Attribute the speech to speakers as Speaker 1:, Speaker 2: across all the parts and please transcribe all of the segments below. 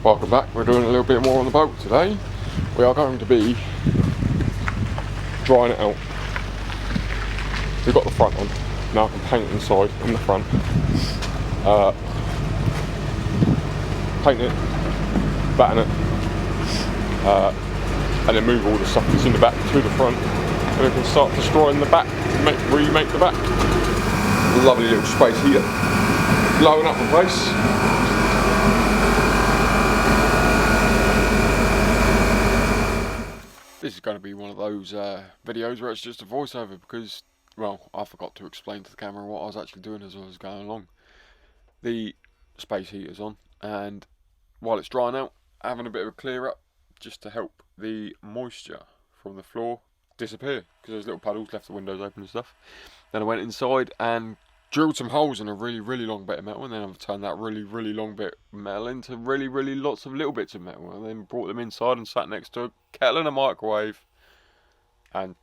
Speaker 1: Welcome back. We're doing a little bit more on the boat today. We are going to be drying it out. We've got the front on. Now I can paint it inside in the front. Paint it, batten it, and then move all the stuff that's in the back to the front. And we can start destroying the back to remake the back. Lovely little space heater. Blowing up the place. This is going to be one of those videos where it's just a voiceover because, well, I forgot to explain to the camera what I was actually doing as I was going along. The space heater's on, and while it's drying out, having a bit of a clear up just to help the moisture from the floor disappear, because there's little puddles, left the windows open and stuff. Then I went inside and drilled some holes in a really long bit of metal, and then I've turned that really long bit of metal into really lots of little bits of metal, and then brought them inside and sat next to a kettle and a microwave, and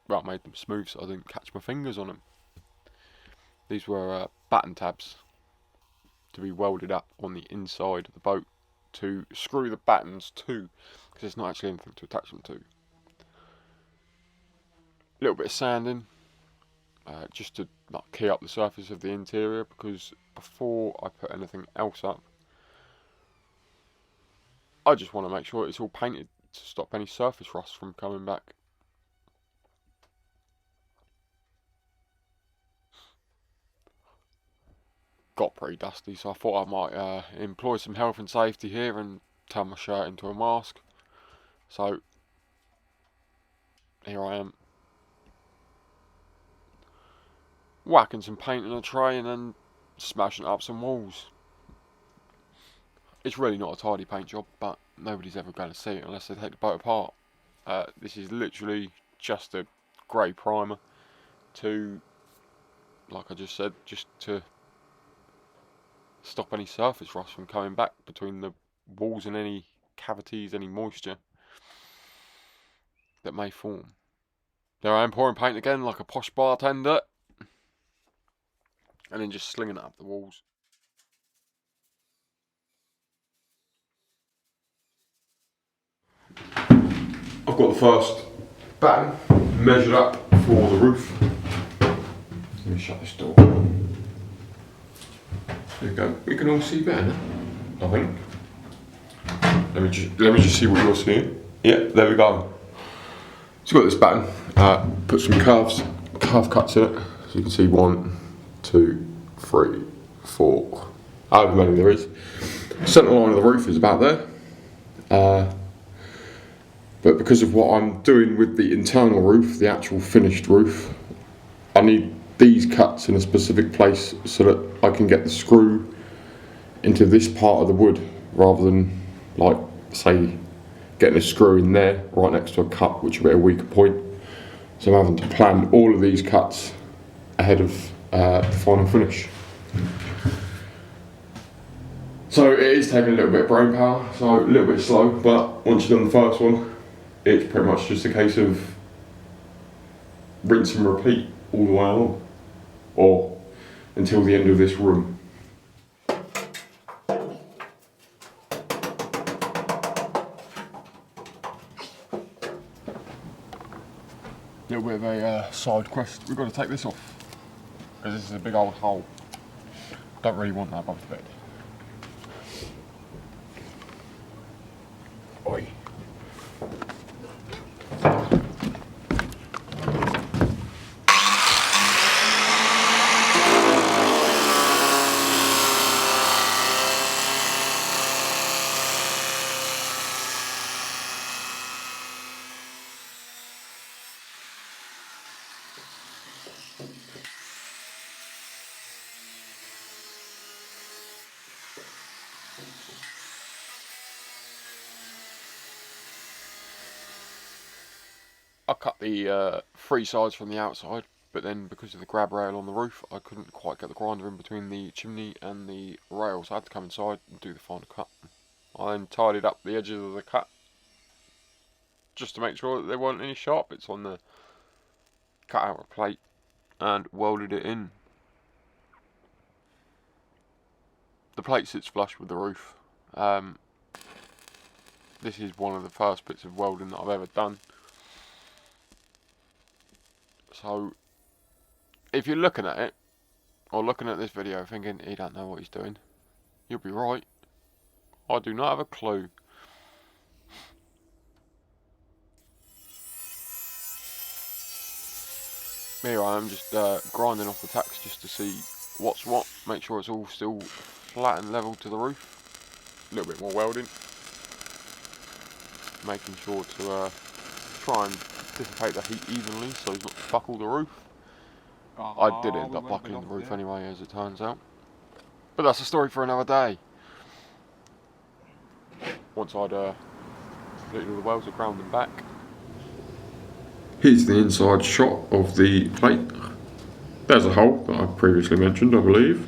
Speaker 1: well, made them smooth so I didn't catch my fingers on them. These were batten tabs to be welded up on the inside of the boat to screw the battens to, because there's not actually anything to attach them to. A little bit of sanding, just to key up the surface of the interior, because before I put anything else up, I just want to make sure it's all painted to stop any surface rust from coming back. Got pretty dusty, so I thought I might employ some health and safety here and turn my shirt into a mask. So here I am, whacking some paint in a tray and then smashing up some walls. It's really not a tidy paint job, but nobody's ever going to see it unless they take the boat apart. This is literally just a grey primer to, like I just said, just to stop any surface rust from coming back between the walls and any cavities, any moisture that may form. There I am pouring paint again like a posh bartender, and then just slinging it up the walls. I've got the first batten measured up for the roof. Let me shut this door. There we go. We can all see better now, I think. Let me just see what you're seeing. Yeah, there we go. So we've got this batten. Put some curve cuts in it, so you can see 1, 2, 3, 4. However many there is. Centre line of the roof is about there. But because of what I'm doing with the internal roof, the actual finished roof, I need these cuts in a specific place so that I can get the screw into this part of the wood, rather than, like, say, getting a screw in there right next to a cut, which will be a weaker point. So I'm having to plan all of these cuts ahead of the final finish. So it is taking a little bit of brain power, so a little bit slow, but once you've done the first one, it's pretty much just a case of rinse and repeat all the way along, or until the end of this room. Little bit of a side quest. We've got to take this off because this is a big old hole. Don't really want that above the bed. Oi. I cut the 3 sides from the outside, but then because of the grab rail on the roof, I couldn't quite get the grinder in between the chimney and the rail, so I had to come inside and do the final cut. I then tidied up the edges of the cut, just to make sure that there weren't any sharp bits on the cut out plate, and welded it in. The plate sits flush with the roof. this is one of the first bits of welding that I've ever done. So if you're looking at it, or looking at this video thinking he don't know what he's doing, you'll be right. I do not have a clue. Here I am just grinding off the tacks just to see what's what, make sure it's all still flat and level to the roof. A little bit more welding, making sure to try and dissipate the heat evenly so as not to buckle the roof. I did end up buckling the roof anyway, as it turns out, but that's a story for another day. Once I'd completed all the welds, I ground them back.
Speaker 2: Here's the inside shot of the plate. There's a hole that I previously mentioned, I believe.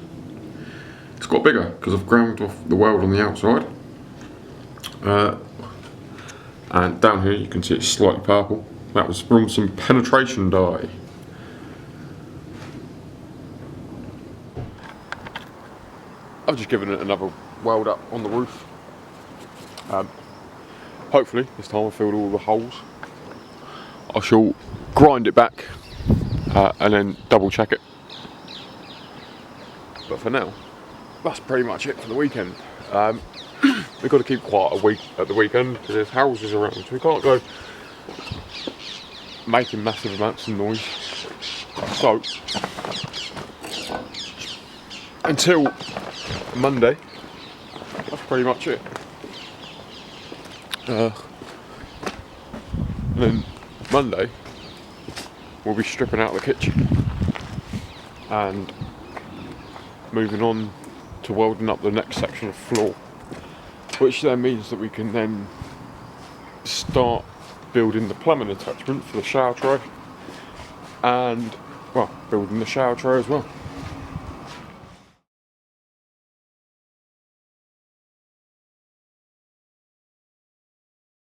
Speaker 2: It's got bigger because I've ground off the weld on the outside. And down here you can see it's slightly purple. That was from some penetration dye.
Speaker 1: I've just given it another weld up on the roof. Hopefully this time I've filled all the holes. I shall grind it back and then double check it. But for now, that's pretty much it for the weekend. We've got to keep quiet a week at the weekend because there's houses around, so we can't go making massive amounts of noise. So until Monday, that's pretty much it. And then Monday we'll be stripping out the kitchen and moving on to welding up the next section of floor, which then means that we can then start building the plumbing attachment for the shower tray and, well, building the shower tray as well.